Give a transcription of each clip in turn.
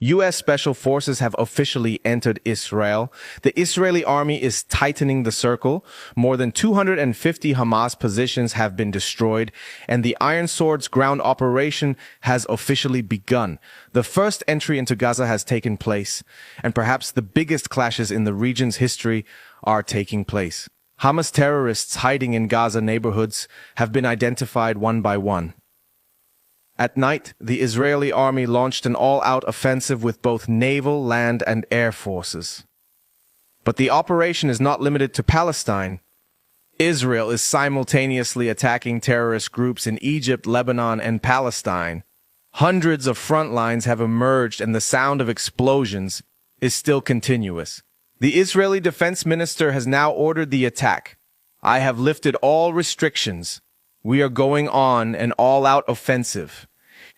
U.S. Special Forces have officially entered Israel. The Israeli army is tightening the circle. More than 250 Hamas positions have been destroyed, and the Iron Sword's ground operation has officially begun. The first entry into Gaza has taken place, and perhaps the biggest clashes in the region's history are taking place. Hamas terrorists hiding in Gaza neighborhoods have been identified one by one. At night, the Israeli army launched an all-out offensive with both naval, land, and air forces. But the operation is not limited to Palestine. Israel is simultaneously attacking terrorist groups in Egypt, Lebanon, and Palestine. Hundreds of front lines have emerged, and the sound of explosions is still continuous. The Israeli defense minister has now ordered the attack. "I have lifted all restrictions. We are going on an all-out offensive."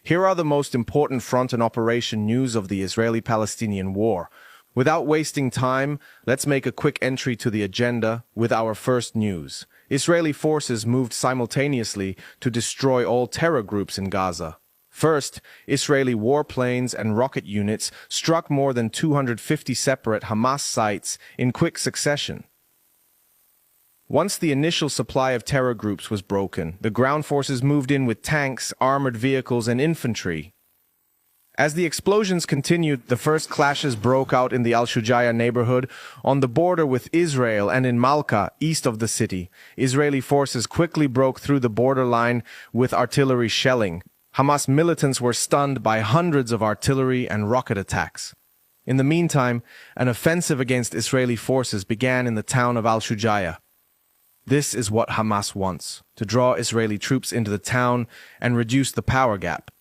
Here are the most important front and operation news of the Israeli-Palestinian war. Without wasting time, let's make a quick entry to the agenda with our first news. Israeli forces moved simultaneously to destroy all terror groups in Gaza. First, Israeli warplanes and rocket units struck more than 250 separate Hamas sites in quick succession. Once the initial supply of terror groups was broken, the ground forces moved in with tanks, armored vehicles, and infantry. As the explosions continued, the first clashes broke out in the Al-Shujaya neighborhood on the border with Israel and in Malka, east of the city. Israeli forces quickly broke through the borderline with artillery shelling. Hamas militants were stunned by hundreds of artillery and rocket attacks. In the meantime, an offensive against Israeli forces began in the town of Al-Shujaya. This is what Hamas wants, to draw Israeli troops into the town and reduce the power gap.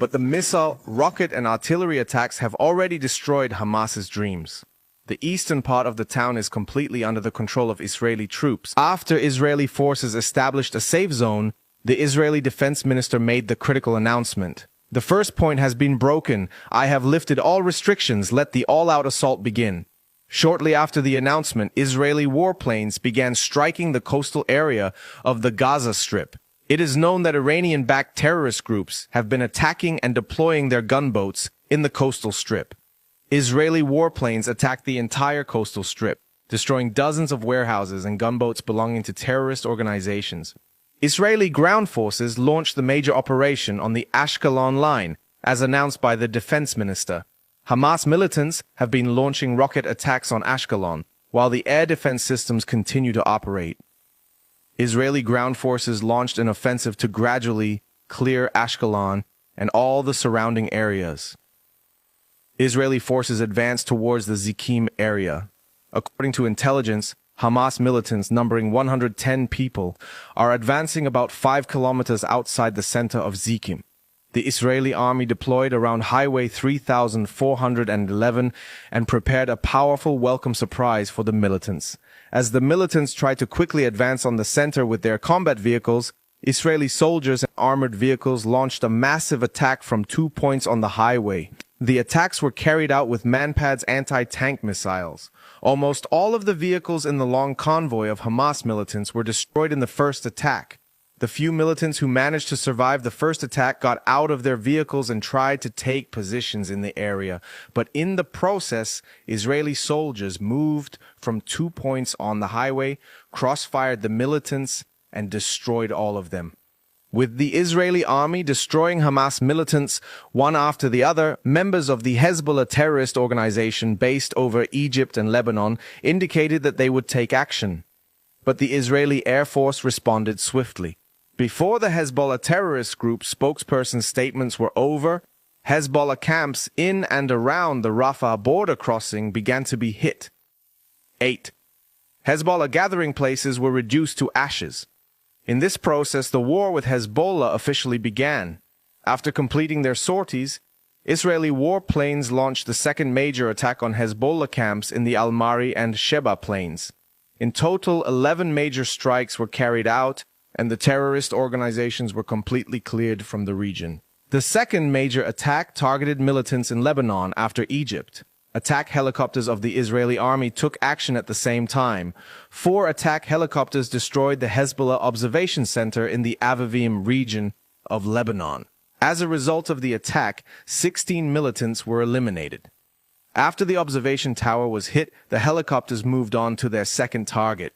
But the missile, rocket, and artillery attacks have already destroyed Hamas's dreams. The eastern part of the town is completely under the control of Israeli troops. After Israeli forces established a safe zone, the Israeli defense minister made the critical announcement. "The first point has been broken. I have lifted all restrictions. Let the all-out assault begin." Shortly after the announcement, Israeli warplanes began striking the coastal area of the Gaza Strip. It is known that Iranian-backed terrorist groups have been attacking and deploying their gunboats in the coastal strip. Israeli warplanes attacked the entire coastal strip, destroying dozens of warehouses and gunboats belonging to terrorist organizations. Israeli ground forces launched the major operation on the Ashkelon line, as announced by the defense minister. Hamas militants have been launching rocket attacks on Ashkelon, while the air defense systems continue to operate. Israeli ground forces launched an offensive to gradually clear Ashkelon and all the surrounding areas. Israeli forces advanced towards the Zikim area. According to intelligence, Hamas militants numbering 110 people are advancing about 5 kilometers outside the center of Zikim. The Israeli army deployed around Highway 3411 and prepared a powerful welcome surprise for the militants. As the militants tried to quickly advance on the center with their combat vehicles, Israeli soldiers and armored vehicles launched a massive attack from 2 points on the highway. The attacks were carried out with Manpad's anti-tank missiles. Almost all of the vehicles in the long convoy of Hamas militants were destroyed in the first attack. The few militants who managed to survive the first attack got out of their vehicles and tried to take positions in the area. But in the process, Israeli soldiers moved from 2 points on the highway, crossfired the militants, and destroyed all of them. With the Israeli army destroying Hamas militants one after the other, members of the Hezbollah terrorist organization based over Egypt and Lebanon indicated that they would take action. But the Israeli Air Force responded swiftly. Before the Hezbollah terrorist group spokesperson's statements were over, Hezbollah camps in and around the Rafah border crossing began to be hit. 8. Hezbollah gathering places were reduced to ashes. In this process, the war with Hezbollah officially began. After completing their sorties, Israeli warplanes launched the second major attack on Hezbollah camps in the Al-Mari and Sheba plains. In total, 11 major strikes were carried out, and the terrorist organizations were completely cleared from the region. The second major attack targeted militants in Lebanon after Egypt. Attack helicopters of the Israeli army took action at the same time. 4 attack helicopters destroyed the Hezbollah observation center in the Avavim region of Lebanon. As a result of the attack, 16 militants were eliminated. After the observation tower was hit, the helicopters moved on to their second target.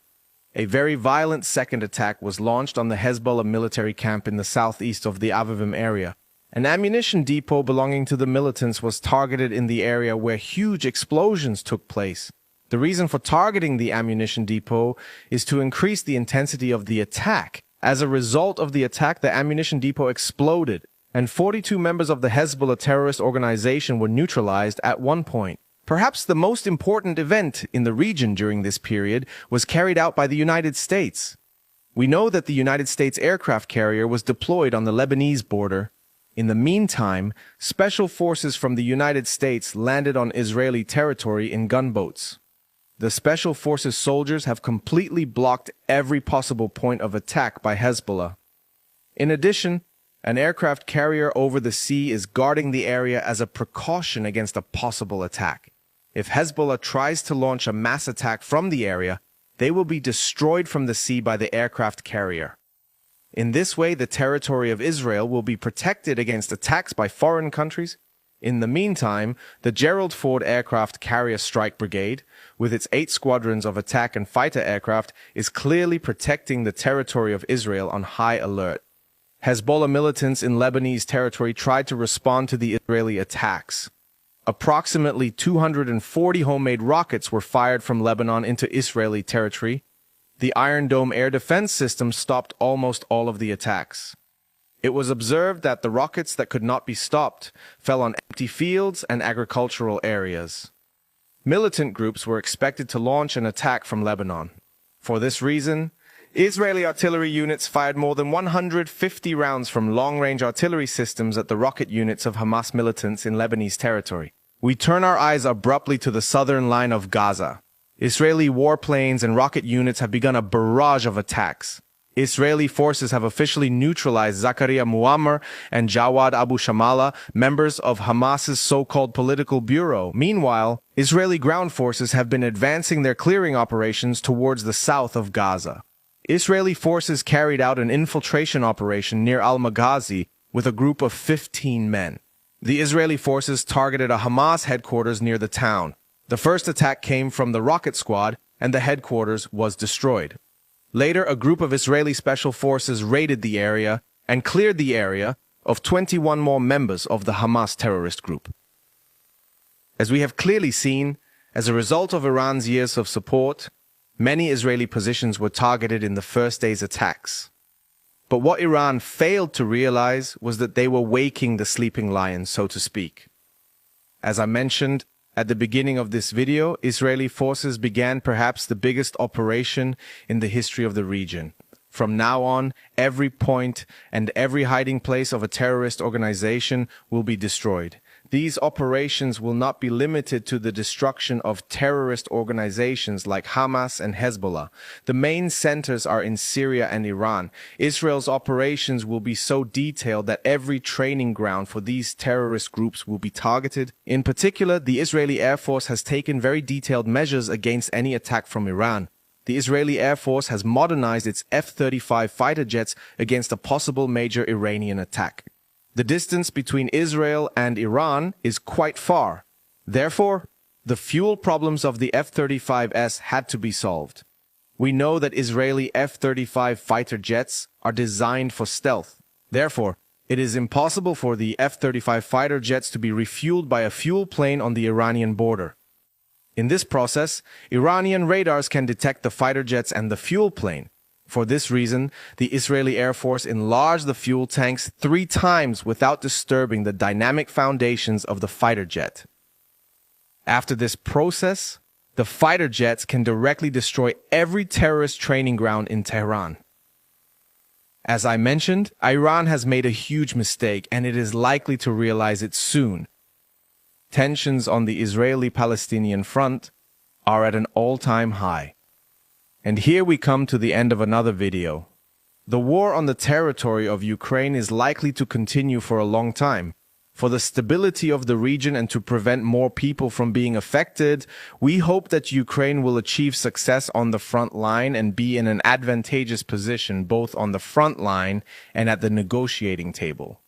A very violent second attack was launched on the Hezbollah military camp in the southeast of the Avivim area. An ammunition depot belonging to the militants was targeted in the area where huge explosions took place. The reason for targeting the ammunition depot is to increase the intensity of the attack. As a result of the attack, the ammunition depot exploded, and 42 members of the Hezbollah terrorist organization were neutralized at one point. Perhaps the most important event in the region during this period was carried out by the United States. We know that the United States aircraft carrier was deployed on the Lebanese border. In the meantime, special forces from the United States landed on Israeli territory in gunboats. The special forces soldiers have completely blocked every possible point of attack by Hezbollah. In addition, an aircraft carrier over the sea is guarding the area as a precaution against a possible attack. If Hezbollah tries to launch a mass attack from the area, they will be destroyed from the sea by the aircraft carrier. In this way, the territory of Israel will be protected against attacks by foreign countries. In the meantime, the Gerald Ford Aircraft Carrier Strike Brigade, with its 8 squadrons of attack and fighter aircraft, is clearly protecting the territory of Israel on high alert. Hezbollah militants in Lebanese territory tried to respond to the Israeli attacks. Approximately 240 homemade rockets were fired from Lebanon into Israeli territory. The Iron Dome air defense system stopped almost all of the attacks. It was observed that the rockets that could not be stopped fell on empty fields and agricultural areas. Militant groups were expected to launch an attack from Lebanon. For this reason, Israeli artillery units fired more than 150 rounds from long-range artillery systems at the rocket units of Hamas militants in Lebanese territory. We turn our eyes abruptly to the southern line of Gaza. Israeli warplanes and rocket units have begun a barrage of attacks. Israeli forces have officially neutralized Zakaria Muammar and Jawad Abu Shamala, members of Hamas's so-called political bureau. Meanwhile, Israeli ground forces have been advancing their clearing operations towards the south of Gaza. Israeli forces carried out an infiltration operation near Al-Maghazi with a group of 15 men. The Israeli forces targeted a Hamas headquarters near the town. The first attack came from the rocket squad, and the headquarters was destroyed. Later, a group of Israeli special forces raided the area and cleared the area of 21 more members of the Hamas terrorist group. As we have clearly seen, as a result of Iran's years of support, many Israeli positions were targeted in the first day's attacks. But what Iran failed to realize was that they were waking the sleeping lion, so to speak. As I mentioned at the beginning of this video, Israeli forces began perhaps the biggest operation in the history of the region. From now on, every point and every hiding place of a terrorist organization will be destroyed. These operations will not be limited to the destruction of terrorist organizations like Hamas and Hezbollah. The main centers are in Syria and Iran. Israel's operations will be so detailed that every training ground for these terrorist groups will be targeted. In particular, the Israeli Air Force has taken very detailed measures against any attack from Iran. The Israeli Air Force has modernized its F-35 fighter jets against a possible major Iranian attack. The distance between Israel and Iran is quite far. Therefore, the fuel problems of the F-35S had to be solved. We know that Israeli F-35 fighter jets are designed for stealth. Therefore, it is impossible for the F-35 fighter jets to be refueled by a fuel plane on the Iranian border. In this process, Iranian radars can detect the fighter jets and the fuel plane. For this reason, the Israeli Air Force enlarged the fuel tanks 3 times without disturbing the dynamic foundations of the fighter jet. After this process, the fighter jets can directly destroy every terrorist training ground in Tehran. As I mentioned, Iran has made a huge mistake, and it is likely to realize it soon. Tensions on the Israeli-Palestinian front are at an all-time high. And here we come to the end of another video. The war on the territory of Ukraine is likely to continue for a long time. For the stability of the region and to prevent more people from being affected, we hope that Ukraine will achieve success on the front line and be in an advantageous position both on the front line and at the negotiating table.